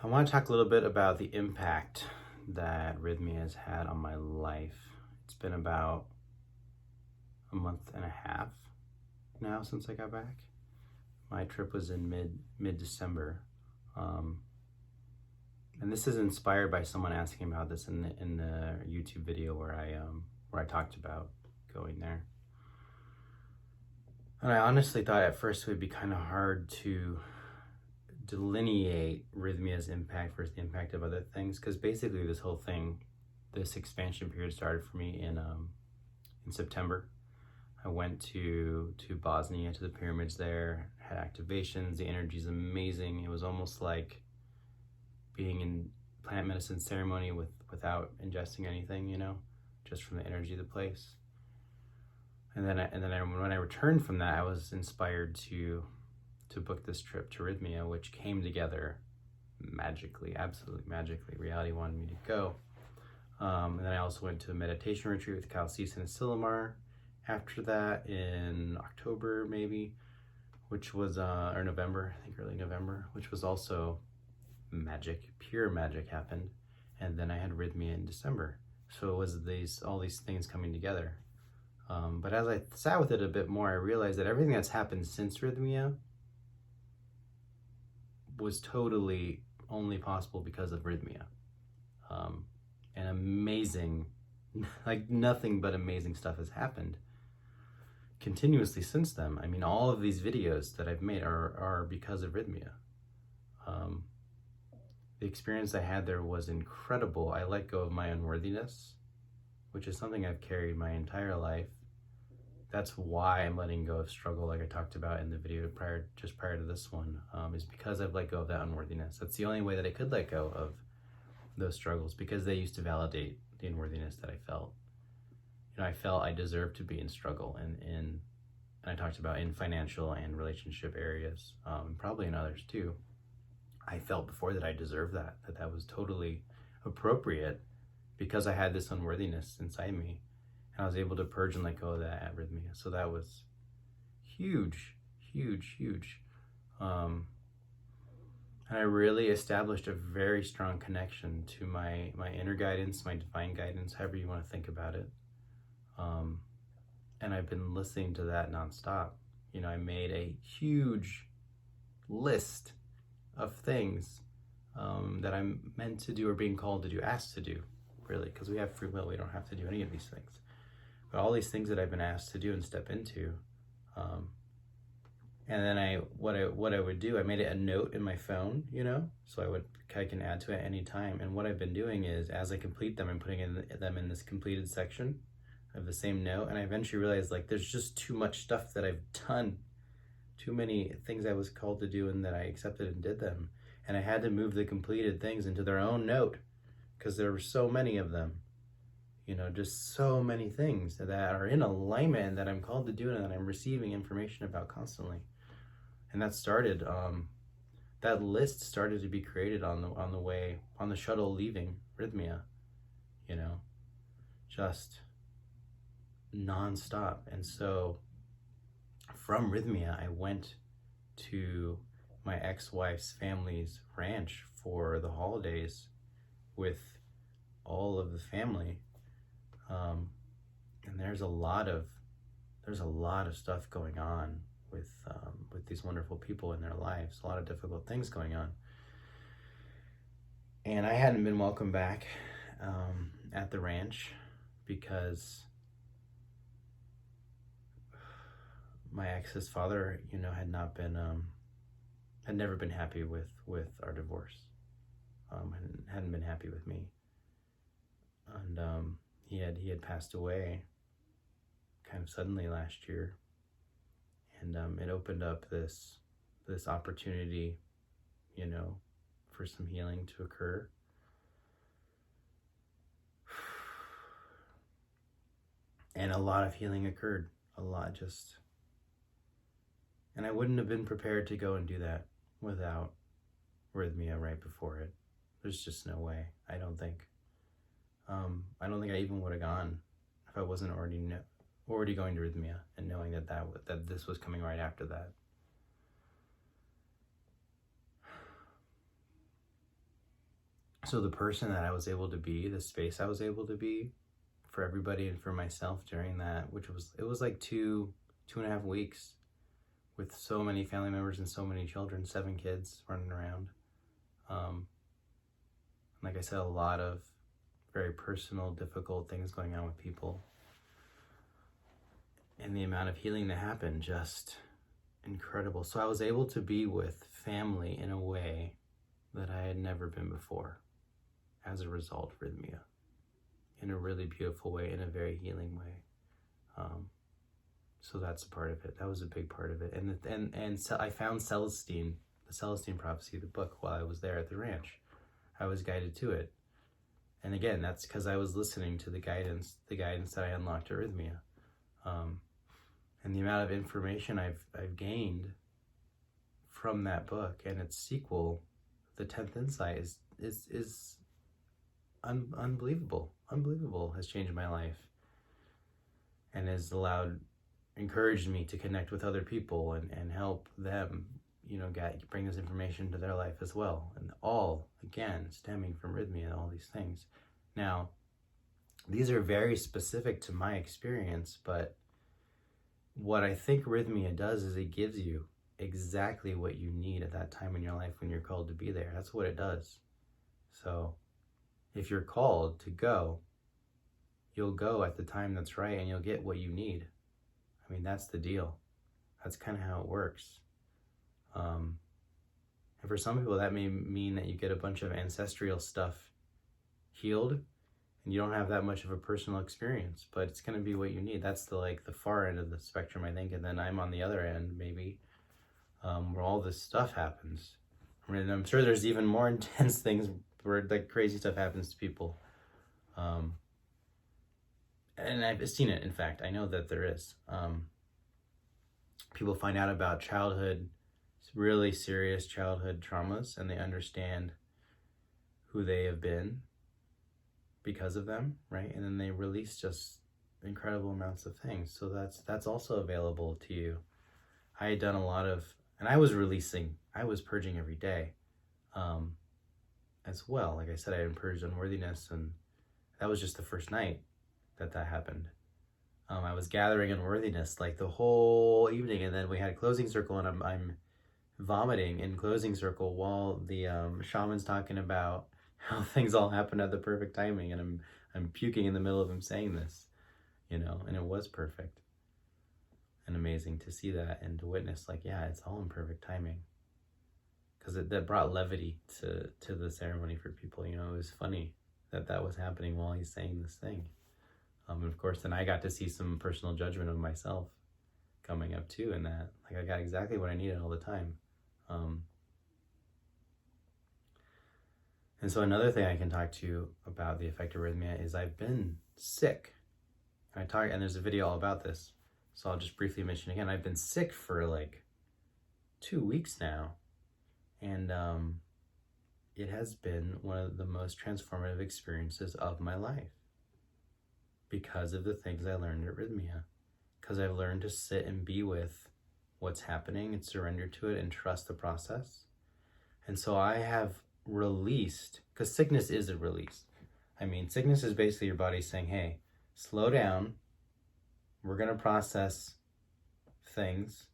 I want to talk a little bit about the impact that Rythmia has had on my life. It's been about a month and a half now since I got back. My trip was in mid-December. And this is inspired by someone asking about this in the YouTube video where I talked about going there. And I honestly thought at first it would be kind of hard to delineate Rythmia's impact versus the impact of other things, because basically this expansion period started for me in September. I went to Bosnia, to the pyramids there, had activations. The energy is amazing. It was almost like being in plant medicine ceremony without ingesting anything, just from the energy of the place. And then when I returned from that, I was inspired to book this trip to Rythmia, which came together magically, absolutely magically. Reality wanted me to go. And then I also went to a meditation retreat with Cal Cease and Silomar after that in October, maybe, which was, or November, I think early November, which was also magic, pure magic happened. And then I had Rythmia in December. So it was all these things coming together. But as I sat with it a bit more, I realized that everything that's happened since Rythmia was totally only possible because of Rythmia. And amazing, like nothing but amazing stuff has happened continuously since then. I mean, all of these videos that I've made are because of Rythmia. The experience I had there was incredible. I let go of my unworthiness, which is something I've carried my entire life. That's why I'm letting go of struggle, like I talked about in the video prior to this one, is because I've let go of that unworthiness. That's the only way that I could let go of those struggles, because they used to validate the unworthiness that I felt. I felt I deserved to be in struggle, and I talked about in financial and relationship areas, probably in others too. I felt before that I deserved that was totally appropriate because I had this unworthiness inside me. And I was able to purge and let go of that at Rythmia. So that was huge, huge, huge. And I really established a very strong connection to my inner guidance, my divine guidance, however you want to think about it. And I've been listening to that nonstop. I made a huge list of things that I'm meant to do or being called to do, asked to do, really, because we have free will. We don't have to do any of these things. But all these things that I've been asked to do and step into, and then what I would do, I made it a note in my phone, so I can add to it any time. And what I've been doing is, as I complete them, I'm putting them in this completed section of the same note. And I eventually realized, like, there's just too much stuff that I've done, too many things I was called to do, and that I accepted and did them. And I had to move the completed things into their own note, because there were so many of them. Just so many things that are in alignment and that I'm called to do and that I'm receiving information about constantly. And that started, that list started to be created on the shuttle leaving Rythmia, just nonstop. And so from Rythmia, I went to my ex-wife's family's ranch for the holidays with all of the family. And there's a lot of stuff going on with these wonderful people in their lives, a lot of difficult things going on. And I hadn't been welcomed back at the ranch because my ex's father, had never been happy with our divorce, and hadn't been happy with me. And he had passed away kind of suddenly last year, and it opened up this opportunity, for some healing to occur. And a lot of healing occurred, and I wouldn't have been prepared to go and do that without Rythmia right before it. There's just no way. I don't think I even would have gone if I wasn't already going to Rythmia and knowing that this was coming right after that. so the person that I was able to be, the space I was able to be for everybody and for myself during that, it was like 2.5 weeks with so many family members and so many children, 7 kids running around. Like I said, a lot of very personal, difficult things going on with people. And the amount of healing that happened, just incredible. So I was able to be with family in a way that I had never been before as a result of Rythmia, in a really beautiful way, in a very healing way. So that's a part of it. That was a big part of it. And so I found Celestine, the Celestine Prophecy, the book, while I was there at the ranch. I was guided to it. And again, that's because I was listening to the guidance that I unlocked at Rythmia. And the amount of information I've gained from that book and its sequel, The 10th Insight, is unbelievable. Unbelievable. Has changed my life and has encouraged me to connect with other people and help them, bring this information to their life as well. And all, again, stemming from Rythmia and all these things. Now, these are very specific to my experience, but what I think Rythmia does is it gives you exactly what you need at that time in your life when you're called to be there. That's what it does. So if you're called to go, you'll go at the time that's right and you'll get what you need. I mean, that's the deal. That's kind of how it works. And for some people, that may mean that you get a bunch of ancestral stuff healed and you don't have that much of a personal experience, but it's going to be what you need. That's the far end of the spectrum, I think. And then I'm on the other end, maybe, where all this stuff happens. I mean, I'm sure there's even more intense things where crazy stuff happens to people. And I've seen it, in fact. I know that there is. People find out about really serious childhood traumas, and they understand who they have been because of them, right? And then they release just incredible amounts of things. So that's also available to you. I had done a lot of, and I was purging every day as well. Like I said, I had purged unworthiness, and that was just the first night that happened. I was gathering unworthiness like the whole evening, and then we had a closing circle, and I'm vomiting in closing circle while the shaman's talking about how things all happen at the perfect timing, and I'm puking in the middle of him saying this, and it was perfect and amazing to see that and to witness, it's all in perfect timing, because that brought levity to the ceremony for people. It was funny that was happening while he's saying this thing. And of course, then I got to see some personal judgment of myself coming up too, and that I got exactly what I needed all the time. And so another thing I can talk to you about the effect of Rythmia is I've been sick. And there's a video all about this, so I'll just briefly mention again. I've been sick for 2 weeks now, and it has been one of the most transformative experiences of my life because of the things I learned at Rythmia. Because I've learned to sit and be with what's happening and surrender to it and trust the process. And so I have released, because sickness is a release. I mean, sickness is basically your body saying, hey, slow down. We're going to process things,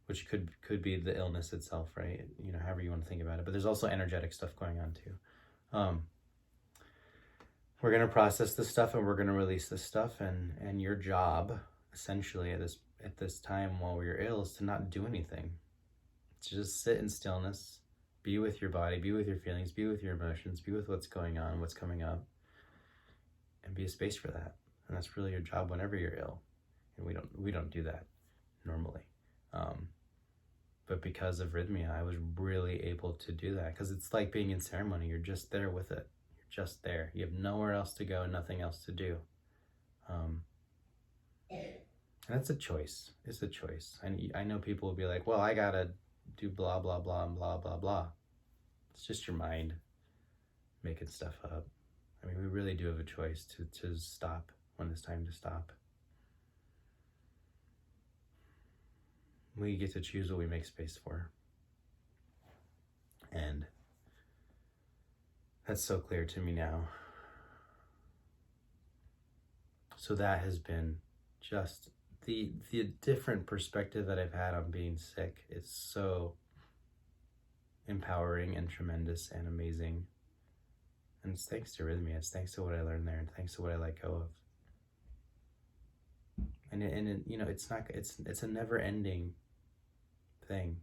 which could be the illness itself, right? However you want to think about it. But there's also energetic stuff going on too. We're going to process this stuff and we're going to release this stuff. And your job, essentially, at this time while we're ill, is to not do anything. To just sit in stillness, be with your body, be with your feelings, be with your emotions, be with what's going on, what's coming up, and be a space for that. And that's really your job whenever you're ill. And we don't do that normally. But because of Rythmia, I was really able to do that, because it's like being in ceremony. You're just there with it. You're just there. You have nowhere else to go, nothing else to do. And that's a choice. It's a choice. And I know people will be like, well, I gotta do blah, blah, blah, and blah, blah, blah. It's just your mind making stuff up. I mean, we really do have a choice to stop when it's time to stop. We get to choose what we make space for. And That's so clear to me now. So that has been just the different perspective that I've had on being sick. It's so empowering and tremendous and amazing. And it's thanks to Rythmia. It's thanks to what I learned there, and thanks to what I let go of. And it's a never-ending thing.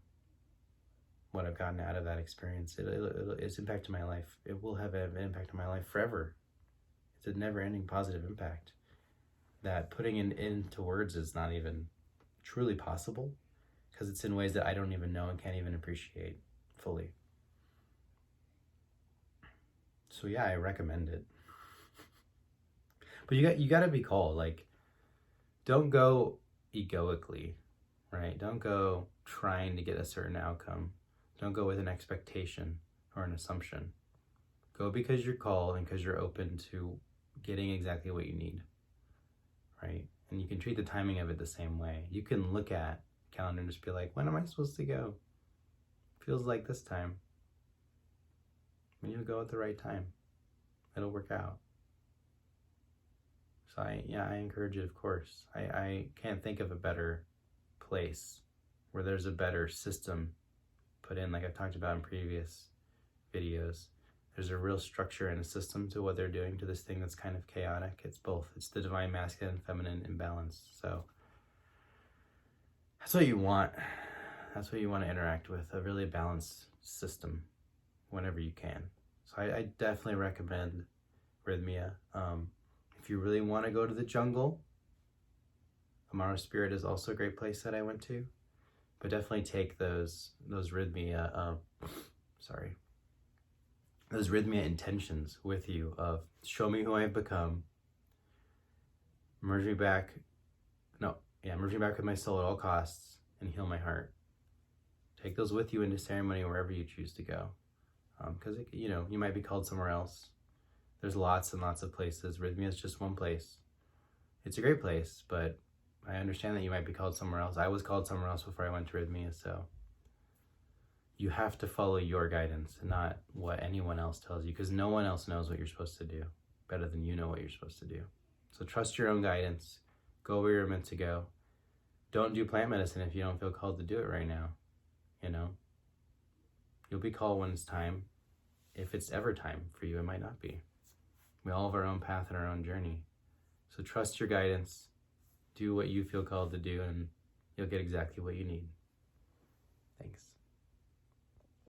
What I've gotten out of that experience, it's impacted my life. It will have an impact on my life forever. It's a never-ending positive impact that putting into words is not even truly possible, because it's in ways that I don't even know and can't even appreciate fully. So yeah, I recommend it. But you got to be called. Like, don't go egoically, right? Don't go trying to get a certain outcome. Don't go with an expectation or an assumption. Go because you're called and because you're open to getting exactly what you need, right? And you can treat the timing of it the same way. You can look at calendar and just be like, when am I supposed to go? Feels like this time. And you'll go at the right time. It'll work out. So I encourage it, of course. I can't think of a better place where there's a better system put in, like I've talked about in previous videos. There's a real structure and a system to what they're doing to this thing that's kind of chaotic. It's both. It's the divine masculine and feminine imbalance. So that's what you want. That's what you want to interact with, a really balanced system whenever you can. So I definitely recommend Rythmia. If you really want to go to the jungle, Amaro Spirit is also a great place that I went to. But definitely take those Rythmia, those Rythmia intentions with you of show me who I've become, merge me back with my soul at all costs, and heal my heart. Take those with you into ceremony wherever you choose to go. Because you might be called somewhere else. There's lots and lots of places. Rythmia is just one place. It's a great place, but I understand that you might be called somewhere else. I was called somewhere else before I went to Rythmia, so you have to follow your guidance and not what anyone else tells you, because no one else knows what you're supposed to do better than you know what you're supposed to do. So trust your own guidance. Go where you're meant to go. Don't do plant medicine if you don't feel called to do it right now. You'll be called when it's time. If it's ever time for you, it might not be. We all have our own path and our own journey. So trust your guidance. Do what you feel called to do, and you'll get exactly what you need. Thanks.